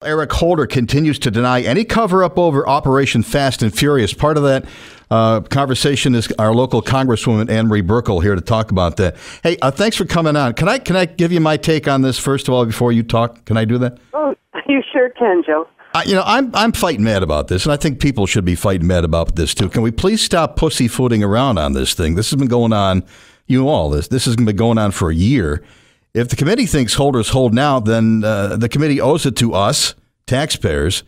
Eric Holder continues to deny any cover-up over Operation Fast and Furious. Part of that conversation is our local Congresswoman Ann Marie Burkle here to talk about that. Hey, thanks for coming on. Can I give you my take on this first of all before you talk? Can I do that? Oh, you sure can, Joe. I'm fighting mad about this, and I think people should be fighting mad about this too. Can we please stop pussyfooting around on this thing? This has been going on. This has been going on for a year. If the committee thinks Holder's holding out, then the committee owes it to us, taxpayers,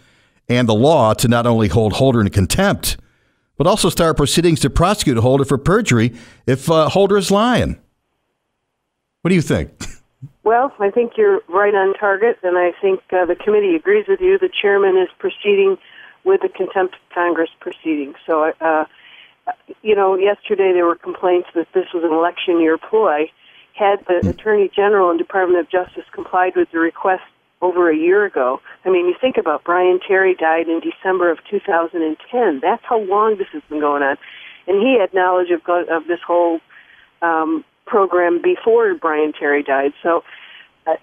and the law to not only hold Holder in contempt, but also start proceedings to prosecute Holder for perjury if Holder is lying. What do you think? Well, I think you're right on target, and I think the committee agrees with you. The chairman is proceeding with the contempt of Congress proceeding. So, yesterday there were complaints that this was an election year ploy. Had the Attorney General and Department of Justice complied with the request over a year ago, I mean, you think about Brian Terry died in December of 2010. That's how long this has been going on. And he had knowledge of this whole program before Brian Terry died. So,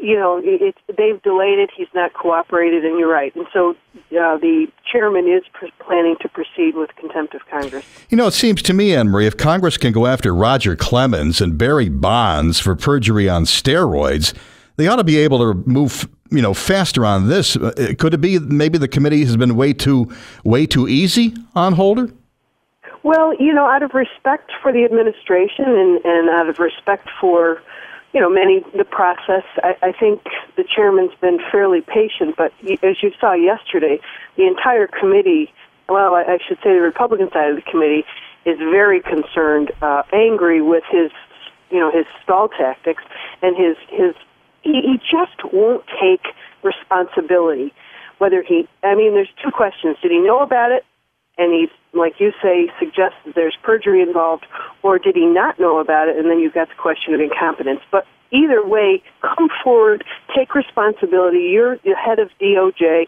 they've delayed it. He's not cooperated, and you're right. And so the chairman is planning to proceed with contempt of Congress. It seems to me, Anne-Marie, if Congress can go after Roger Clemens and Barry Bonds for perjury on steroids, they ought to be able to move, faster on this. Could it be maybe the committee has been way too easy on Holder? Well, out of respect for the administration and out of respect for the process, I think the chairman's been fairly patient, but as you saw yesterday, the entire committee, well, I should say the Republican side of the committee, is very concerned, angry with his stall tactics, and he just won't take responsibility. There's two questions. Did he know about it? And he's, like you say, suggests that there's perjury involved, or did he not know about it? And then you've got the question of incompetence. But either way, come forward, take responsibility. You're the head of DOJ,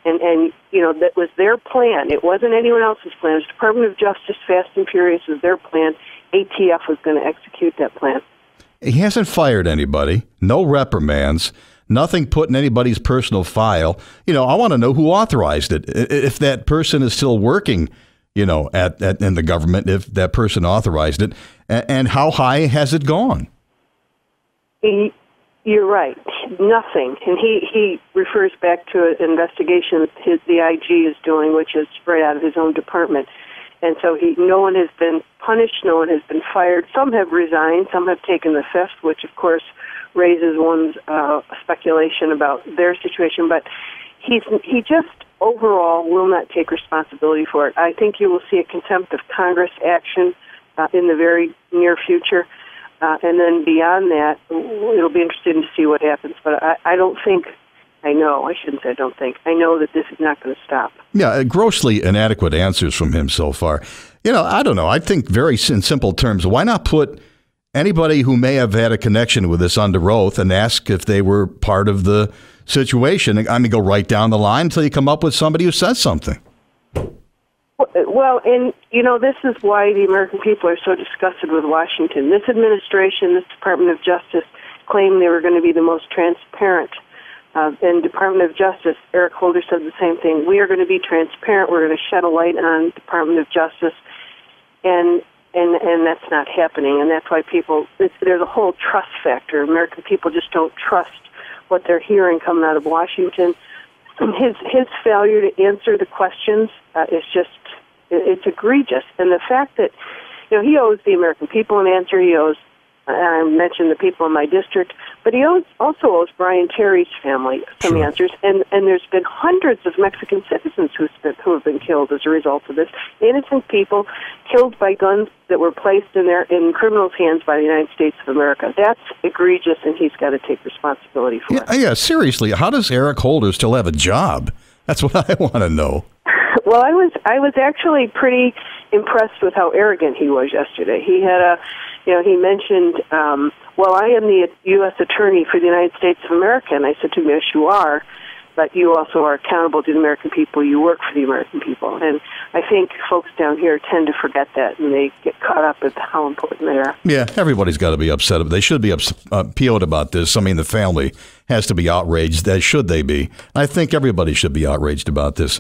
and that was their plan. It wasn't anyone else's plan. It was Department of Justice, Fast and Furious was their plan. ATF was going to execute that plan. He hasn't fired anybody, no reprimands, nothing put in anybody's personal file. I want to know who authorized it. If that person is still working, in the government, if that person authorized it, and how high has it gone? You're right. Nothing. And he refers back to an investigation the IG is doing, which is right out of his own department. And so no one has been punished, no one has been fired. Some have resigned, some have taken the fifth, which of course raises one's speculation about their situation. But he just overall will not take responsibility for it. I think you will see a contempt of Congress action in the very near future. And then beyond that, it'll be interesting to see what happens. But I don't think, I know that this is not going to stop. Yeah, grossly inadequate answers from him so far. I don't know. I think very in simple terms, why not put anybody who may have had a connection with this under oath and ask if they were part of the situation? Go right down the line until you come up with somebody who says something. Well, and, this is why the American people are so disgusted with Washington. This administration, this Department of Justice, claimed they were going to be the most transparent. And Department of Justice, Eric Holder said the same thing. We are going to be transparent. We're going to shed a light on Department of Justice. And that's not happening. And that's why there's a whole trust factor. American people just don't trust what they're hearing coming out of Washington. His failure to answer the questions it's egregious. And the fact that, he owes the American people an answer. He owes, I mentioned the people in my district, but he also owes Brian Terry's family some answers. And there's been hundreds of Mexican citizens who have been killed as a result of this. Innocent people killed by guns that were placed in criminals' hands by the United States of America. That's egregious, and he's got to take responsibility for it. Yeah, seriously, how does Eric Holder still have a job? That's what I want to know. Well, I was actually pretty impressed with how arrogant he was yesterday. He had he mentioned, I am the U.S. Attorney for the United States of America. And I said to him, yes, you are. but you also are accountable to the American people. You work for the American people. And I think folks down here tend to forget that, and they get caught up with how important they are. Yeah, everybody's got to be upset. They should be PO'd about this. I mean, the family has to be outraged, as should they be. I think everybody should be outraged about this.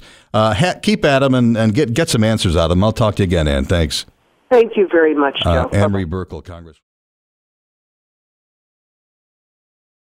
Keep at them and get some answers out of them. I'll talk to you again, Ann. Thanks. Thank you very much, Joe. Ann Marie Burkle, Congress.